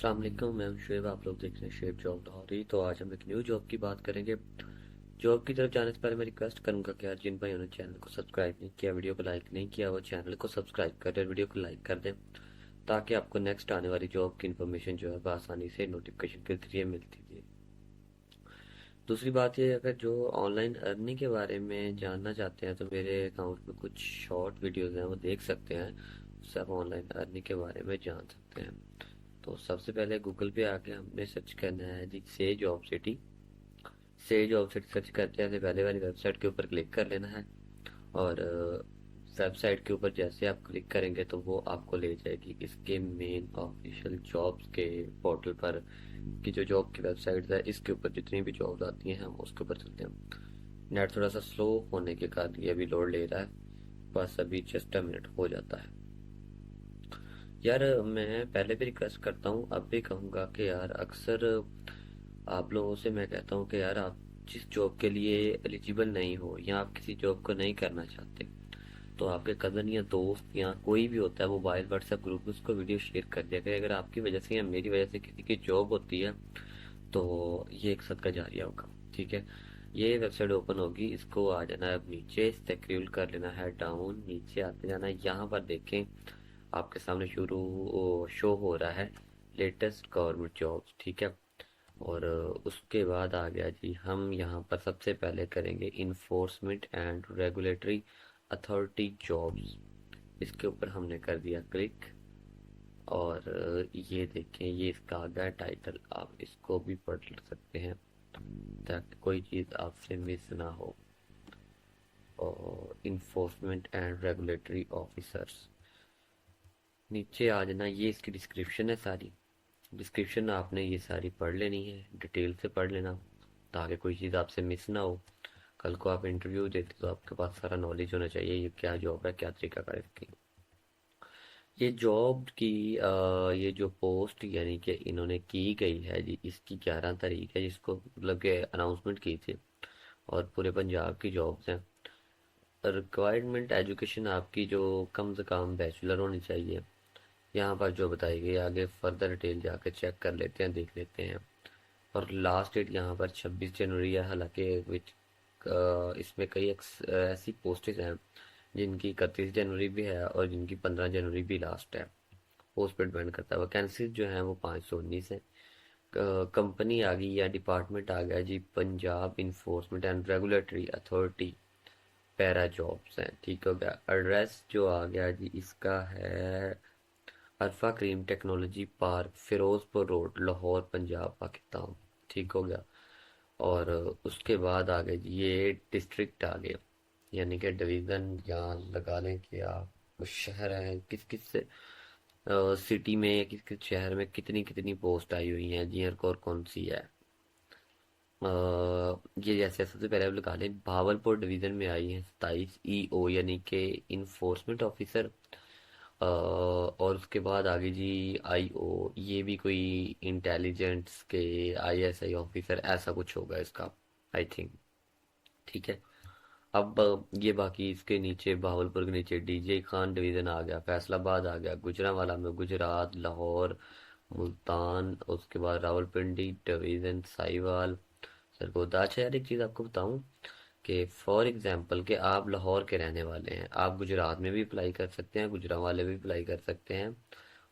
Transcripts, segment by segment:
अस्सलाम वालेकुम, मैं हूं शुएब। आप लोग देख रहे हैं शुएब जॉब लाहौरी। तो आज हम एक न्यू जॉब की बात करेंगे। जॉब की तरफ जाने से पहले मैं रिक्वेस्ट करूंगा कि यार जिन भाइयों ने चैनल को सब्सक्राइब नहीं किया, वीडियो को लाइक नहीं किया, वो चैनल को सब्सक्राइब कर दें, वीडियो को लाइक कर दें, ताकि आपको नेक्स्ट आने वाली जॉब की इन्फॉर्मेशन जो है आसानी से नोटिफिकेशन के जरिए मिलती रहे। दूसरी बात ये, अगर जो ऑनलाइन अर्निंग के बारे में जानना चाहते हैं तो मेरे अकाउंट में कुछ शॉर्ट वीडियोज़ हैं, वो देख सकते हैं। उससे आप ऑनलाइन अर्निंग के बारे में जान सकते हैं। तो सबसे पहले गूगल पे आके हमने सर्च करना है जी से जॉब सिटी। से जॉब सिटी सर्च करते हैं, पहले वाली वेबसाइट के ऊपर क्लिक कर लेना है। और वेबसाइट के ऊपर जैसे आप क्लिक करेंगे तो वो आपको ले जाएगी इसके मेन ऑफिशियल जॉब्स के पोर्टल पर, कि जो जॉब की वेबसाइट है इसके ऊपर जितनी भी जॉब्स आती हैं हम उसके ऊपर चलते हैं। नेट थोड़ा सा स्लो होने के कारण ये अभी लोड ले रहा है, बस अभी जस्ट अ मिनट हो जाता है। यार मैं पहले भी रिक्वेस्ट करता हूँ, अब भी कहूँगा कि यार अक्सर आप लोगों से मैं कहता हूँ कि यार आप जिस जॉब के लिए एलिजिबल नहीं हो या आप किसी जॉब को नहीं करना चाहते, तो आपके कज़न या दोस्त या कोई भी होता है मोबाइल व्हाट्सएप ग्रुप में उसको वीडियो शेयर कर दिया करें। अगर आपकी वजह से या मेरी वजह से किसी की जॉब होती है तो ये एक सदका जारिया होगा। ठीक है, ये वेबसाइट ओपन होगी, इसको आ जाना है अब नीचे, स्क्रॉल कर लेना है डाउन, नीचे आते जाना है। यहाँ पर देखें आपके सामने शुरू शो हो रहा है लेटेस्ट गवर्नमेंट जॉब्स। ठीक है, और उसके बाद आ गया जी, हम यहाँ पर सबसे पहले करेंगे enforcement and regulatory authority jobs. इसके ऊपर हमने कर दिया क्लिक। और ये देखें, ये इसका आ गया टाइटल, आप इसको भी पढ़ सकते हैं ताकि कोई चीज़ आपसे मिस ना हो। और इन्फोर्समेंट एंड रेगुलेटरी ऑफिसर्स, नीचे आ जाना, ये इसकी डिस्क्रिप्शन है सारी। डिस्क्रिप्शन आपने ये सारी पढ़ लेनी है, डिटेल से पढ़ लेना, ताकि कोई चीज़ आपसे मिस ना हो। कल को आप इंटरव्यू देते तो आपके पास सारा नॉलेज होना चाहिए, ये क्या जॉब है, क्या तरीका है इसकी। ये जॉब की ये जो पोस्ट यानी कि इन्होंने की गई है जी, इसकी 11 तारीख है जिसको मतलब कि अनाउंसमेंट की थी। और पूरे पंजाब की जॉब्स हैं। रिक्वायरमेंट एजुकेशन आपकी जो कम से कम बैचलर होनी चाहिए। यहाँ पर जो बताई गई, आगे फर्दर डिटेल जाकर चेक कर लेते हैं, देख लेते हैं। और लास्ट डेट यहाँ पर 26 जनवरी है, हालांकि विच इसमें कई ऐसी पोस्टेज हैं जिनकी 31 जनवरी भी है और जिनकी 15 जनवरी भी लास्ट है। पोस्ट पे डिपेंड करता है। वैकेंसीज जो हैं वो 519 है। कंपनी आ गई या डिपार्टमेंट आ गया जी, Punjab enforcement and regulatory authority, para jobs हैं। ठीक हो गया। एड्रेस जो आ गया जी इसका है Arfa Karim technology park, Ferozepur road, Lahore, Punjab, Pakistan. ठीक हो गया। और उसके बाद आ गए जी, ये डिस्ट्रिक्ट आ गए, यानी कि डिवीज़न यहाँ लगा लें कि आप शहर हैं किस किस सिटी में, किस किस शहर में कितनी कितनी पोस्ट आई हुई हैं जी, और कौन सी है। अ, ये जैसे सबसे पहले आप लगा लें, भावलपुर डिवीज़न में आई है 27 EO यानी कि इन्फोर्समेंट ऑफिसर। और उसके बाद आगे जी IO, ये भी कोई इंटेलिजेंस के ISI ऑफिसर ऐसा कुछ होगा इसका, आई थिंक। ठीक है, अब ये बाकी इसके नीचे भावलपुर के नीचे DJ खान डिवीज़न आ गया, फैसलाबाद आ गया, गुजरांवाला में गुजरात, लाहौर, मुल्तान, उसके बाद रावलपिंडी डिवीज़न, साहिवाल, सरगोदा। अच्छा यार, एक चीज़ आपको बताऊं कि फॉर एग्जांपल कि आप लाहौर के रहने वाले हैं, आप गुजरात में भी अप्लाई कर सकते हैं, गुजरांवाले भी अप्लाई कर सकते हैं,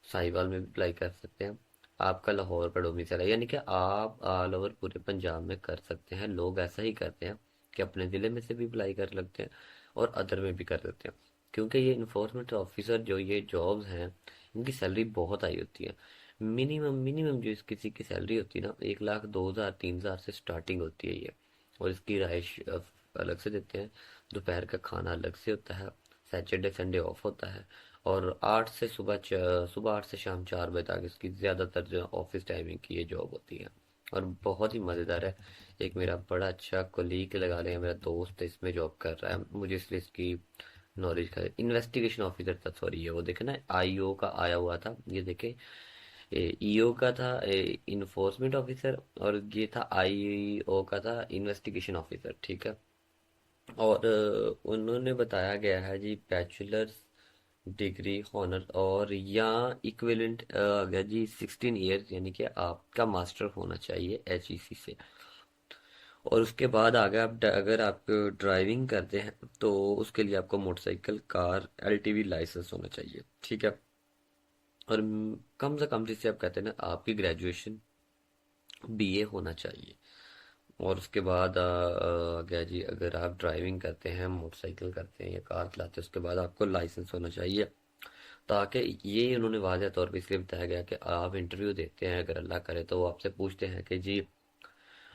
साहिवाल में भी अप्लाई कर सकते हैं। आपका लाहौर पर डोमिसाइल है, यानी कि आप ऑल ओवर पूरे पंजाब में कर सकते हैं। लोग ऐसा ही करते हैं कि अपने ज़िले में से भी अप्लाई कर लगते हैं और अदर में भी कर सकते हैं। क्योंकि ये इन्फोर्समेंट ऑफिसर जो ये जॉब्स हैं, इनकी सैलरी बहुत हाई होती है। मिनिमम मिनिमम जो इस किसी की सैलरी होती है ना, 1 लाख 2 हज़ार 3 हज़ार से स्टार्टिंग होती है ये। और इसकी राइश अलग से देते हैं, दोपहर का खाना अलग से होता है, सैटरडे संडे ऑफ होता है। और 8 से शाम 4 बजे तक इसकी ज़्यादातर जो ऑफिस टाइमिंग की ये जॉब होती है। और बहुत ही मज़ेदार है। एक मेरा बड़ा अच्छा कोलीग लगा लें, मेरा दोस्त इसमें जॉब कर रहा है, मुझे इसलिए इसकी नॉलेज का, इन्वेस्टिगेशन ऑफिसर था, सॉरी ये वो देखे ना IO का आया हुआ था, ये देखे EO का था इन्फोर्समेंट ऑफिसर, और ये था IO का था इन्वेस्टिगेशन ऑफिसर। ठीक है, और उन्होंने बताया गया है जी बैचलर्स डिग्री हॉनर और या इक्विवेलेंट आ गया जी 16 ईयर्स, यानी कि आपका मास्टर होना चाहिए HEC से। और उसके बाद आगे आप अगर आप ड्राइविंग करते हैं तो उसके लिए आपको मोटरसाइकिल, कार, LTV लाइसेंस होना चाहिए, ठीक है। और कम से कम जिससे आप कहते हैं ना आपकी ग्रेजुएशन BA होना चाहिए। और उसके बाद गया जी अगर आप ड्राइविंग करते हैं, मोटरसाइकिल करते हैं या कार चलाते हैं, उसके बाद आपको लाइसेंस होना चाहिए। ताकि ये उन्होंने वाज़ह तौर पे इसलिए बताया गया कि आप इंटरव्यू देते हैं, अगर अल्लाह करे तो वो आपसे पूछते हैं कि जी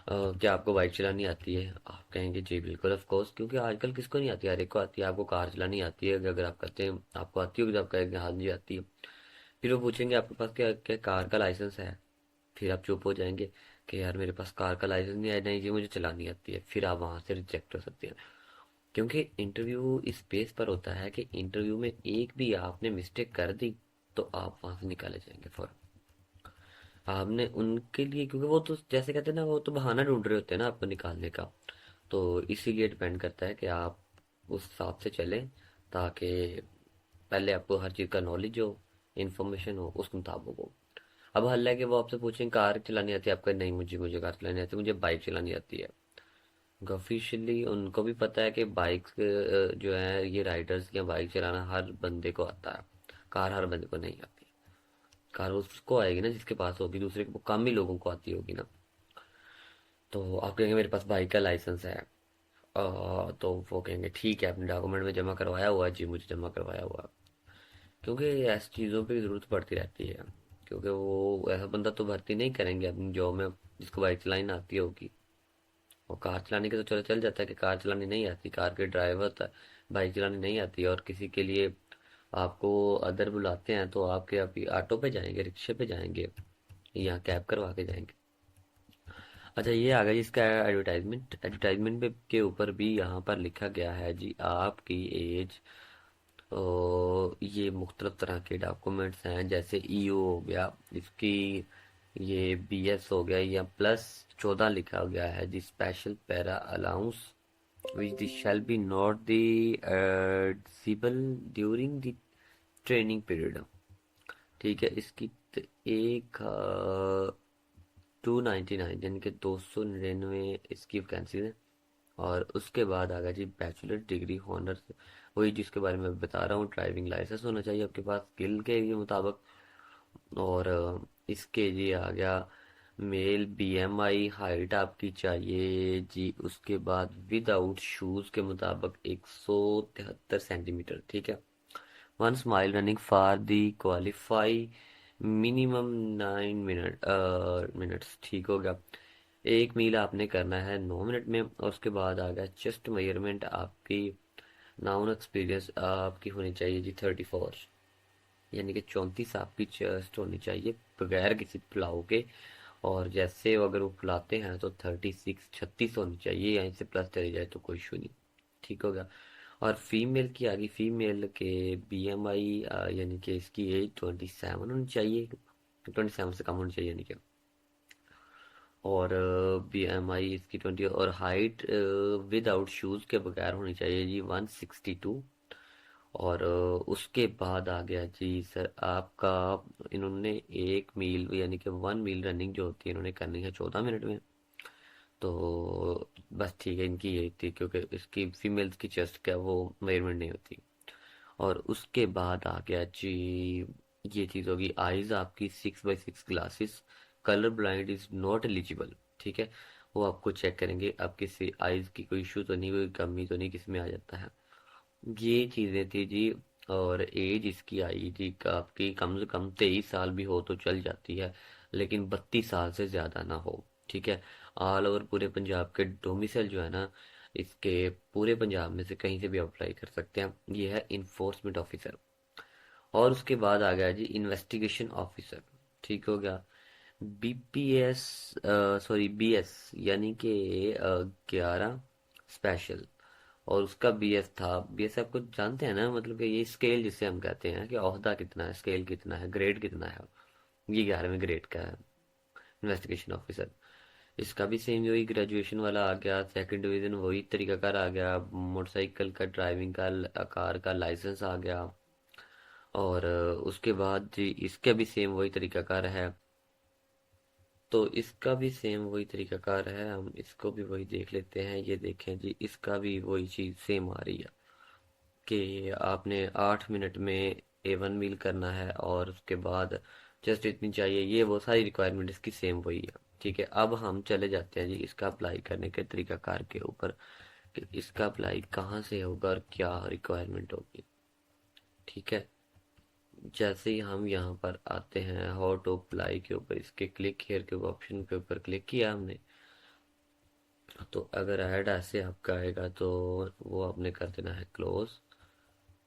क्या आपको बाइक चलानी आती है? आप कहेंगे जी बिल्कुल ऑफ कोर्स, क्योंकि आजकल किसको नहीं आती, हर एक को आती है। आपको कार चलानी आती है? अगर आप कहते हैं आपको आती होगी तो आप कहेंगे हाँ जी आती है। फिर वो पूछेंगे आपके पास क्या क्या कार का लाइसेंस है? फिर आप चुप हो जाएंगे कि यार मेरे पास कार का लाइसेंस नहीं है, नहीं जी मुझे चलानी आती है। फिर आप वहां से रिजेक्ट हो सकते हैं, क्योंकि इंटरव्यू इस बेस पर होता है कि इंटरव्यू में एक भी आपने मिस्टेक कर दी तो आप वहां से निकाले जाएंगे फौरन। आपने उनके लिए, क्योंकि वो तो जैसे कहते हैं ना, वो तो बहाना ढूंढ रहे होते हैं ना आपको निकालने का। तो इसीलिए डिपेंड करता है कि आप उस हिसाब से चलें, ताकि पहले आपको हर चीज़ का नॉलेज हो, इन्फॉर्मेशन हो, उस मुताबिक हो। अब हल्ला है कि वो आपसे पूछें कार चलानी आती है, आपका नहीं मुझे मुझे कार चलानी आती है, मुझे बाइक चलानी आती है। ऑफिशियली उनको भी पता है कि बाइक जो है ये राइडर्स या बाइक चलाना हर बंदे को आता है, कार हर बंदे को नहीं आती। कार उसको आएगी ना जिसके पास होगी, दूसरे को कम ही लोगों को आती होगी ना। तो आप कहेंगे मेरे पास बाइक का लाइसेंस है, तो वो कहेंगे ठीक है आपने डॉक्यूमेंट में जमा करवाया हुआ है? जी मुझे जमा करवाया हुआ है। क्योंकि ऐसी चीज़ों पे ज़रूरत पड़ती रहती है, क्योंकि वो ऐसा बंदा तो भर्ती नहीं करेंगे अपनी जॉब में जिसको बाइक चलानी ना आती होगी। और कार चलाने के तो चलो चल जाता है कि कार चलानी नहीं आती, कार के ड्राइवर था, बाइक चलानी नहीं आती और किसी के लिए आपको अदर बुलाते हैं तो आपके आप ऑटो पे जाएंगे, रिक्शे पे जाएंगे या कैब करवा के जाएंगे। अच्छा ये आ गया जी इसका एडवर्टाइजमेंट। एडवर्टाइजमेंट पे के ऊपर भी यहाँ पर लिखा गया है जी आपकी एज, और ये मुख्तलिफ तरह के डॉक्यूमेंट्स हैं, जैसे EO हो गया इसकी, ये BS हो गया, या +14 लिखा गया है जी special para allowance which the shall be not the admissible during the training period. ठीक है, इसकी एक 299 यानी कि 299 इसकी वैकेंसी है। और उसके बाद आ गया जी बैचलर डिग्री हॉनर्स, वही जिसके बारे में मैं बता रहा हूँ। ड्राइविंग लाइसेंस होना चाहिए आपके पास स्किल के ये मुताबिक। और इसके जी आ गया मेल BMI हाइट आपकी चाहिए जी, उसके बाद विदाउट शूज के मुताबिक 173 सेंटीमीटर, ठीक है। One smile running for the qualify minimum 9 minutes, ठीक हो गया। 1 मील आपने करना है 9 मिनट में। और उसके बाद आ गया चेस्ट मेजरमेंट आपकी, नाउन एक्सपीरियंस आपकी होनी चाहिए जी 34, यानी कि 34 आपकी चेस्ट होनी चाहिए बगैर किसी पुलाव के। और जैसे अगर वो फुलाते हैं तो 36 36 होनी चाहिए, यहीं से प्लस चली जाए तो कोई इशू नहीं, ठीक हो गया। और फीमेल की आ गई, फीमेल के BMI यानी कि इसकी एज 27 होनी चाहिए, 27 से कम होनी चाहिए यानी कि। और BMI इसकी 20, और हाइट विदाउट शूज़ के बगैर होनी चाहिए जी 162। और उसके बाद आ गया जी सर आपका, इन्होंने 1 मील यानी कि 1 मील रनिंग जो होती है इन्होंने करनी है 14 मिनट में। तो बस ठीक है, इनकी यही थी, क्योंकि इसकी फीमेल्स की चेस्ट क्या वो मेजरमेंट नहीं होती। और उसके बाद आ गया जी ये चीज़ होगी, आइज़ आपकी 6x6 glasses, colour blind is not eligible, ठीक है। वो आपको चेक करेंगे आपकी आइज़ की कोई इशू तो नहीं, कोई कमी तो नहीं, किस में आ जाता है, ये चीज़ें थी जी। और एज इसकी आई थी आपकी कम से कम 23 साल भी हो तो चल जाती है, लेकिन 32 साल से ज़्यादा ना हो, ठीक है। ऑल ओवर पूरे पंजाब के डोमिसाइल जो है ना, इसके पूरे पंजाब में से कहीं से भी अप्लाई कर सकते हैं। ये है इन्फोर्समेंट ऑफिसर। और उसके बाद आ गया जी इन्वेस्टिगेशन ऑफिसर, ठीक हो गया। BPS, सॉरी BS यानी कि 11 स्पेशल। और उसका BS था। BS आपको जानते हैं ना, मतलब कि ये स्केल जिसे हम कहते हैं कि ओहदा कितना है, स्केल कितना है, ग्रेड कितना है, ये 11वें ग्रेड का है इन्वेस्टिगेशन ऑफिसर। इसका भी सेम वही ग्रेजुएशन वाला आ गया, सेकंड डिवीजन वही तरीकाकार आ गया, मोटरसाइकिल का ड्राइविंग का कार का लाइसेंस आ गया। और उसके बाद जी इसका भी सेम वही तरीकाकार है। तो इसका भी सेम वही तरीकाकार है, हम इसको भी वही देख लेते हैं। ये देखें जी, इसका भी वही चीज़ सेम आ रही है कि आपने 8 मिनट में A1 मील करना है और उसके बाद जस्ट इतनी चाहिए। ये वो सारी रिक्वायरमेंट इसकी सेम वही है। ठीक है, अब हम चले जाते हैं जी इसका अप्लाई करने के तरीकाकार के ऊपर कि इसका अप्लाई कहाँ से होगा और क्या रिक्वायरमेंट होगी। ठीक है, जैसे ही हम यहाँ पर आते हैं हाउ टू अप्लाई के ऊपर, इसके क्लिक हियर के ऑप्शन के ऊपर क्लिक किया हमने, तो अगर ऐड ऐसे आपका आएगा तो वो आपने कर देना है क्लोज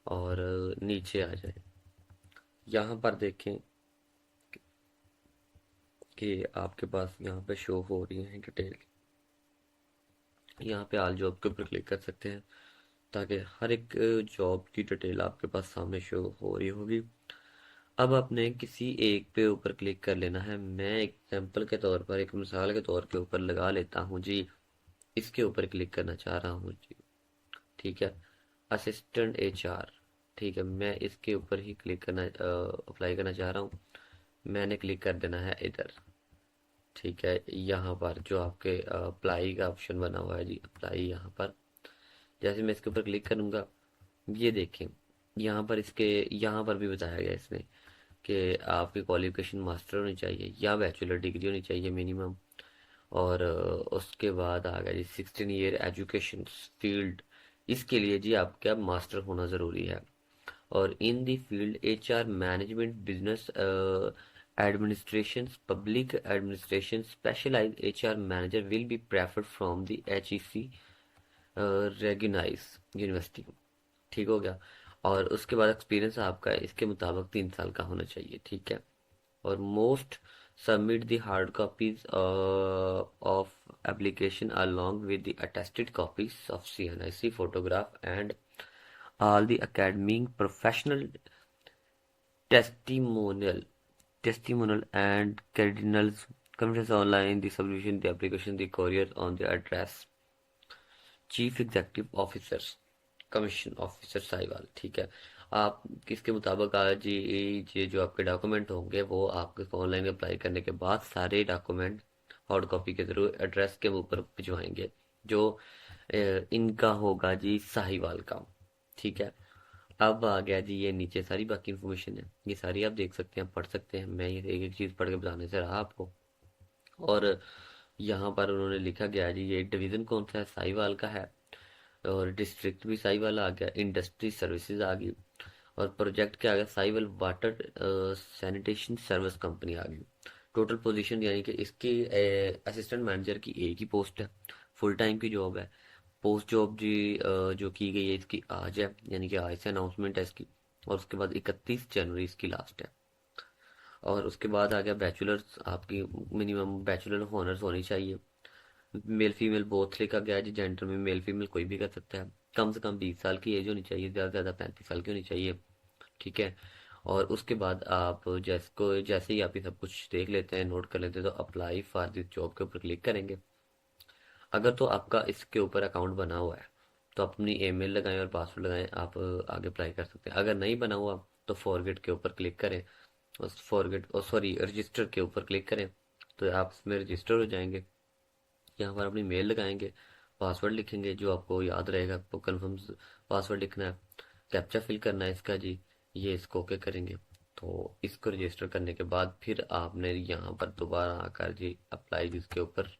और नीचे आ जाए। यहाँ पर देखें कि आपके पास यहाँ पे शो हो रही है डिटेल। यहाँ पे ऑल जॉब के ऊपर क्लिक कर सकते हैं ताकि हर एक जॉब की डिटेल आपके पास सामने शो हो रही होगी। अब आपने किसी एक पे ऊपर क्लिक कर लेना है। मैं एग्जांपल के तौर पर, एक मिसाल के तौर के ऊपर लगा लेता हूँ जी, इसके ऊपर क्लिक करना चाह रहा हूँ जी। ठीक है, असिस्टेंट HR। ठीक है, मैं इसके ऊपर ही क्लिक करना अप्लाई करना चाह रहा हूँ। मैंने क्लिक कर देना है इधर। ठीक है, यहाँ पर जो आपके अप्लाई का ऑप्शन बना हुआ है जी, अप्लाई यहाँ पर जैसे मैं इसके ऊपर क्लिक करूँगा, ये देखें यहाँ पर इसके यहाँ पर भी बताया गया इसने कि आपकी क्वालिफिकेशन मास्टर होनी चाहिए या बैचलर डिग्री होनी चाहिए मिनिमम। और उसके बाद आ गया जी 16 ईयर एजुकेशन फील्ड। इसके लिए जी आपका मास्टर होना ज़रूरी है। और in the field HR management business administrations public administration specialized HR manager will be preferred from the HEC recognized university। ठीक हो गया। और उसके बाद एक्सपीरियंस आपका इसके मुताबिक 3 साल का होना चाहिए। ठीक है, और most submit the hard copies of application along with the attested copies of CNIC photograph and all the academic professional testimonial and cardinals conference online the submission the application the courier on the address chief executive officer commission officer Sahiwal. ठीक है, आप किसके मुताबिक आज ये जो आपके document होंगे वो आपके ऑनलाइन अप्लाई करने के बाद सारे डॉक्यूमेंट हार्ड कॉपी के जरूर एड्रेस के ऊपर भिजवाएंगे जो इनका होगा जी साहिवाल का। ठीक है, अब आ गया जी ये नीचे सारी बाकी इन्फॉर्मेशन है, ये सारी आप देख सकते हैं, पढ़ सकते हैं। मैं ये एक एक चीज़ पढ़ के बताने से रहा आपको। और यहाँ पर उन्होंने लिखा गया जी ये डिवीज़न कौन सा है, साहिवाल का है। और डिस्ट्रिक्ट भी साहिवाल आ गया, इंडस्ट्री सर्विसेज आ गई। और प्रोजेक्ट क्या आ गया, Sahiwal water sanitation service company आ गई। टोटल पोजीशन यानी कि इसकी असिस्टेंट मैनेजर की एक ही पोस्ट है, फुल टाइम की जॉब है। पोस्ट जॉब जी जो की गई है इसकी आज है, यानी कि आज से अनाउंसमेंट है इसकी। और उसके बाद 31 जनवरी इसकी लास्ट है। और उसके बाद आ गया बैचलर्स, आपकी मिनिमम बैचलर ऑनर्स होनी चाहिए। मेल फीमेल बोथ लिखा गया है जी, जेंडर में मेल फीमेल कोई भी कर सकता है। कम से कम 20 साल की एज होनी चाहिए, ज़्यादा से ज़्यादा 35 साल की होनी चाहिए। ठीक है, और उसके बाद आप जैसे ही आप ये सब कुछ देख लेते हैं, नोट कर लेते हैं, तो अप्लाई फॉर दिस जॉब के ऊपर क्लिक करेंगे। अगर तो आपका इसके ऊपर अकाउंट बना हुआ है तो अपनी ईमेल लगाएं और पासवर्ड लगाएं, आप आगे अप्लाई कर सकते हैं। अगर नहीं बना हुआ तो फॉरगेट के ऊपर क्लिक करें, उस फॉरगेट सॉरी रजिस्टर के ऊपर क्लिक करें तो आप इसमें रजिस्टर हो जाएंगे। यहाँ पर अपनी मेल लगाएंगे, पासवर्ड लिखेंगे जो आपको याद रहेगा, आपको कन्फर्म पासवर्ड लिखना है, कैप्चा फिल करना है इसका जी, ये इसको ओके करेंगे। तो इसको रजिस्टर करने के बाद फिर आपने यहाँ पर दोबारा आकर जी अप्लाई जिसके ऊपर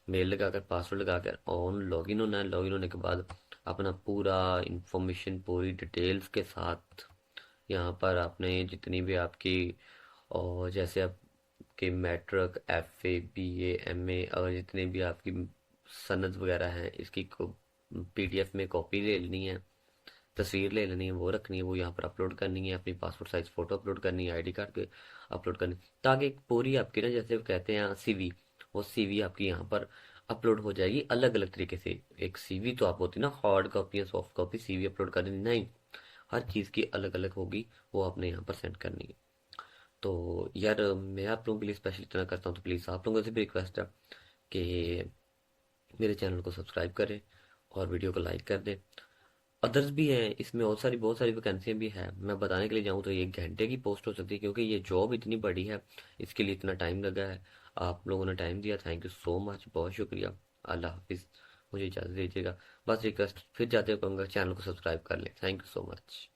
मेल लगाकर पासवर्ड लगाकर ऑन लॉगिन होना है। लॉगिन होने के बाद अपना पूरा इंफॉर्मेशन पूरी डिटेल्स के साथ यहाँ पर आपने जितनी भी आपकी और जैसे आपके मैट्रिक FA BA MA और जितने भी आपकी सनद वगैरह हैं इसकी PDF में कॉपी ले लेनी है, तस्वीर ले लेनी है, वो रखनी है, वो यहाँ पर अपलोड करनी है, अपनी पासपोर्ट साइज फोटो अपलोड करनी है, ID कार्ड पे अपलोड करनी है, ताकि एक पूरी आपकी ना जैसे कहते हैं CV, वो CV आपकी यहाँ पर अपलोड हो जाएगी अलग अलग तरीके से। एक CV तो आप होती ना हार्ड कॉपी या सॉफ्ट कॉपी CV अपलोड करनी नहीं, हर चीज़ की अलग अलग होगी, वो आपने यहाँ पर सेंड करनी है। तो यार मैं आप लोगों के लिए स्पेशल इतना करता हूँ, तो प्लीज़ आप लोगों से भी रिक्वेस्ट है कि मेरे चैनल को सब्सक्राइब करें और वीडियो को लाइक कर दें। अदर्स भी हैं इसमें, और बहुत सारी वैकेंसियां भी हैं। मैं बताने के लिए जाऊँ तो ये 1 घंटे की पोस्ट हो सकती है, क्योंकि ये जॉब इतनी बड़ी है, इसके लिए इतना टाइम लगा है। आप लोगों ने टाइम दिया, थैंक यू सो मच, बहुत शुक्रिया। अल्लाह हाफिज़। मुझे इजाज़त दीजिएगा। बस रिक्वेस्ट फिर जाते हुए कहूँगा, चैनल को सब्सक्राइब कर लें। Thank you so much.